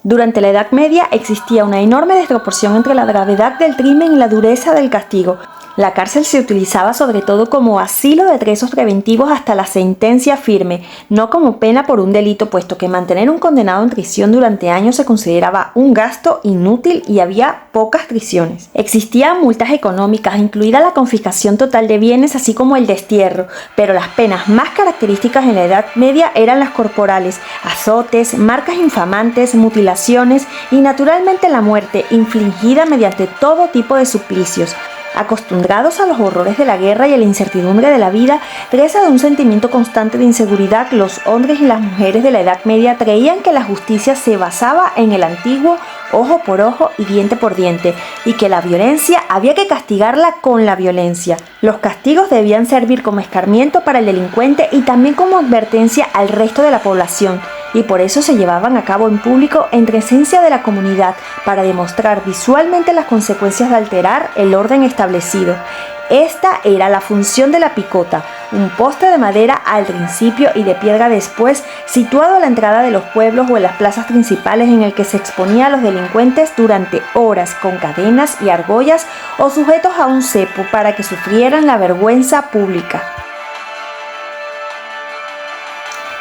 Durante la Edad Media existía una enorme desproporción entre la gravedad del crimen y la dureza del castigo. La cárcel se utilizaba sobre todo como asilo de presos preventivos hasta la sentencia firme, no como pena por un delito, puesto que mantener un condenado en prisión durante años se consideraba un gasto inútil y había pocas prisiones. Existían multas económicas, incluida la confiscación total de bienes, así como el destierro, pero las penas más características en la Edad Media eran las corporales: azotes, marcas infamantes, mutilaciones y naturalmente la muerte, infligida mediante todo tipo de suplicios. Acostumbrados a los horrores de la guerra y a la incertidumbre de la vida, presa de un sentimiento constante de inseguridad, los hombres y las mujeres de la Edad Media creían que la justicia se basaba en el antiguo ojo por ojo y diente por diente, y que la violencia había que castigarla con la violencia. Los castigos debían servir como escarmiento para el delincuente y también como advertencia al resto de la población, y por eso se llevaban a cabo en público en presencia de la comunidad para demostrar visualmente las consecuencias de alterar el orden establecido. Esta era la función de la picota, un poste de madera al principio y de piedra después, situado a la entrada de los pueblos o en las plazas principales, en el que se exponía a los delincuentes durante horas con cadenas y argollas o sujetos a un cepo para que sufrieran la vergüenza pública.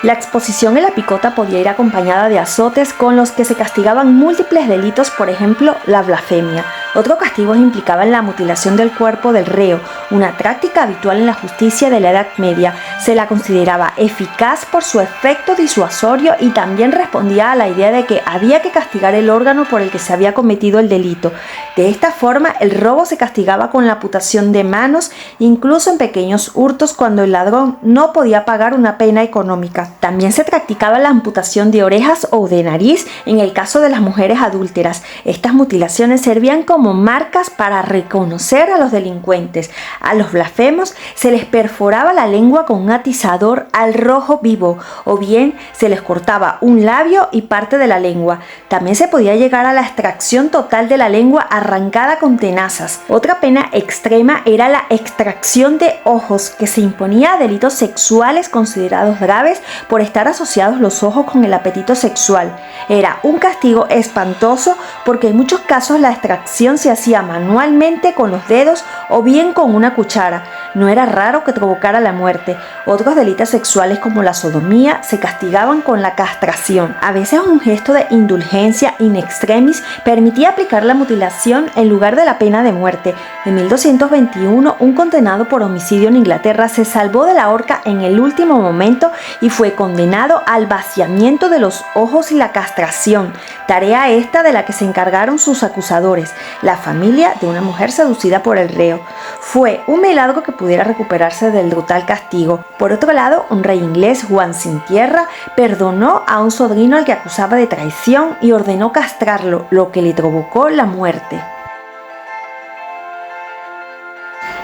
La exposición en la picota podía ir acompañada de azotes con los que se castigaban múltiples delitos, por ejemplo, la blasfemia. Otros castigos implicaban la mutilación del cuerpo del reo, una práctica habitual en la justicia de la Edad Media. Se la consideraba eficaz por su efecto disuasorio y también respondía a la idea de que había que castigar el órgano por el que se había cometido el delito. De esta forma, el robo se castigaba con la amputación de manos, incluso en pequeños hurtos cuando el ladrón no podía pagar una pena económica. También se practicaba la amputación de orejas o de nariz en el caso de las mujeres adúlteras. Estas mutilaciones servían como marcas para reconocer a los delincuentes. A los blasfemos se les perforaba la lengua con un atizador al rojo vivo, o bien se les cortaba un labio y parte de la lengua. También se podía llegar a la extracción total de la lengua arrancada con tenazas. Otra pena extrema era la extracción de ojos, que se imponía a delitos sexuales considerados graves por estar asociados los ojos con el apetito sexual. Era un castigo espantoso porque en muchos casos la extracción se hacía manualmente con los dedos o bien con una cuchara. No era raro que provocara la muerte. Otros delitos sexuales como la sodomía se castigaban con la castración. A veces un gesto de indulgencia in extremis permitía aplicar la mutilación en lugar de la pena de muerte. En 1221, un condenado por homicidio en Inglaterra se salvó de la horca en el último momento y fue condenado al vaciamiento de los ojos y la castración, tarea esta de la que se encargaron sus acusadores, la familia de una mujer seducida por el reo. Fue un milagro que pudiera recuperarse del brutal castigo. Por otro lado, un rey inglés, Juan sin tierra, perdonó a un sobrino al que acusaba de traición y ordenó castrarlo, lo que le provocó la muerte.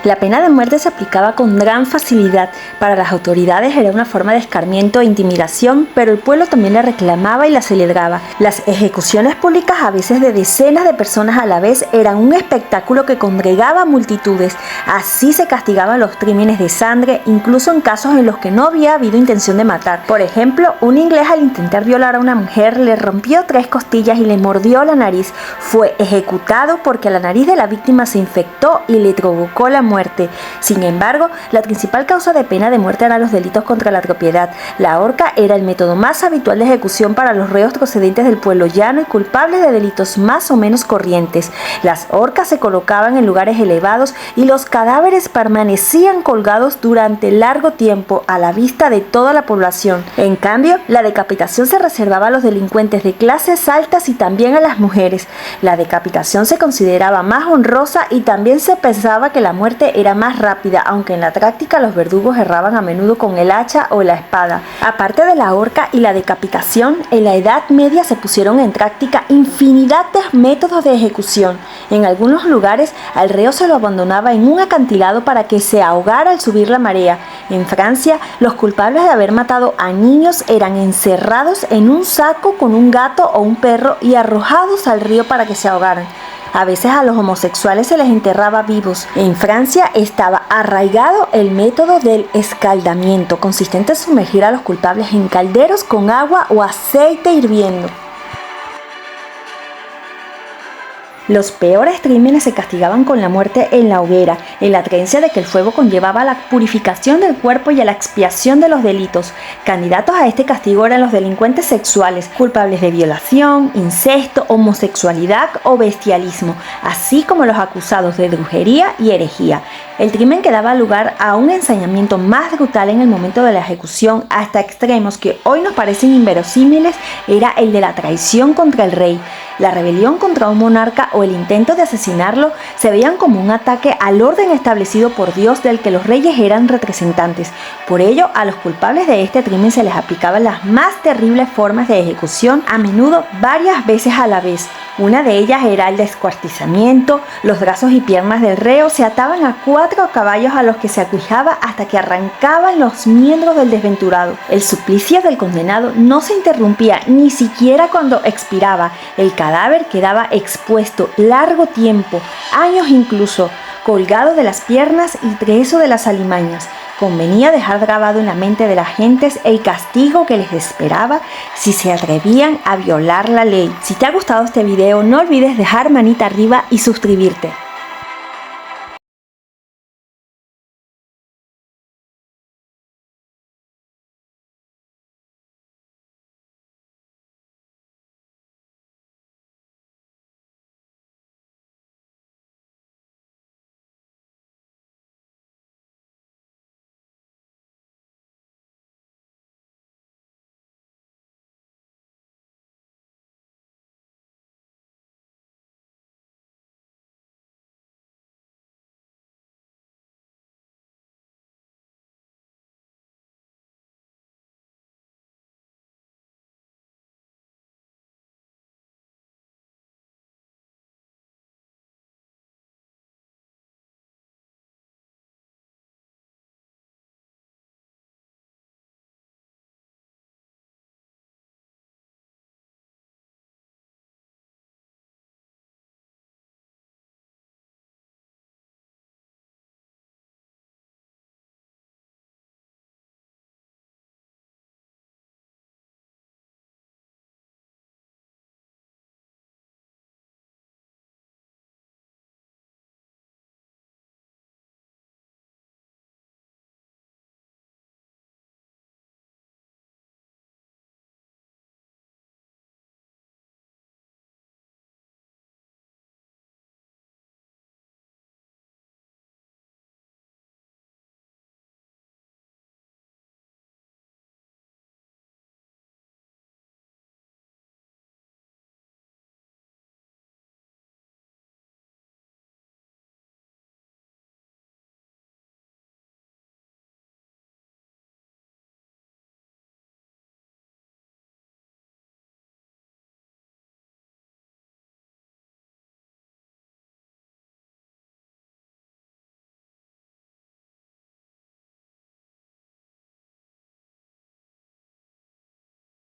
La pena de muerte se aplicaba con gran facilidad. Para las autoridades era una forma de escarmiento e intimidación, pero el pueblo también la reclamaba y la celebraba. Las ejecuciones públicas, a veces de decenas de personas a la vez, eran un espectáculo que congregaba multitudes. Así se castigaban los crímenes de sangre, incluso en casos en los que no había habido intención de matar. Por ejemplo, un inglés, al intentar violar a una mujer, le rompió 3 costillas y le mordió la nariz. Fue ejecutado porque la nariz de la víctima se infectó y le provocó la muerte. Sin embargo, la principal causa de pena de muerte eran los delitos contra la propiedad. La horca era el método más habitual de ejecución para los reos procedentes del pueblo llano y culpables de delitos más o menos corrientes. Las horcas se colocaban en lugares elevados y los cadáveres permanecían colgados durante largo tiempo a la vista de toda la población. En cambio, la decapitación se reservaba a los delincuentes de clases altas y también a las mujeres. La decapitación se consideraba más honrosa y también se pensaba que la muerte era más rápida, aunque en la práctica los verdugos erraban a menudo con el hacha o la espada. Aparte de la horca y la decapitación, en la Edad Media se pusieron en práctica infinidad de métodos de ejecución. En algunos lugares al reo se lo abandonaba en un acantilado para que se ahogara al subir la marea. En Francia, los culpables de haber matado a niños eran encerrados en un saco con un gato o un perro y arrojados al río para que se ahogaran. A veces a los homosexuales se les enterraba vivos. En Francia estaba arraigado el método del escaldamiento, consistente en sumergir a los culpables en calderos con agua o aceite hirviendo. Los peores crímenes se castigaban con la muerte en la hoguera, en la creencia de que el fuego conllevaba la purificación del cuerpo y a la expiación de los delitos. Candidatos a este castigo eran los delincuentes sexuales, culpables de violación, incesto, homosexualidad o bestialismo, así como los acusados de brujería y herejía. El crimen que daba lugar a un ensañamiento más brutal en el momento de la ejecución, hasta extremos que hoy nos parecen inverosímiles, era el de la traición contra el rey. La rebelión contra un monarca o el intento de asesinarlo se veían como un ataque al orden establecido por Dios del que los reyes eran representantes. Por ello, a los culpables de este crimen se les aplicaban las más terribles formas de ejecución, a menudo varias veces a la vez. Una de ellas era el descuartizamiento. Los brazos y piernas del reo se ataban a 4 caballos a los que se acuijaba hasta que arrancaban los miembros del desventurado. El suplicio del condenado no se interrumpía ni siquiera cuando expiraba. El cadáver quedaba expuesto largo tiempo, años incluso, colgado de las piernas y preso de las alimañas. Convenía dejar grabado en la mente de las gentes el castigo que les esperaba si se atrevían a violar la ley. Si te ha gustado este video, no olvides dejar manita arriba y suscribirte.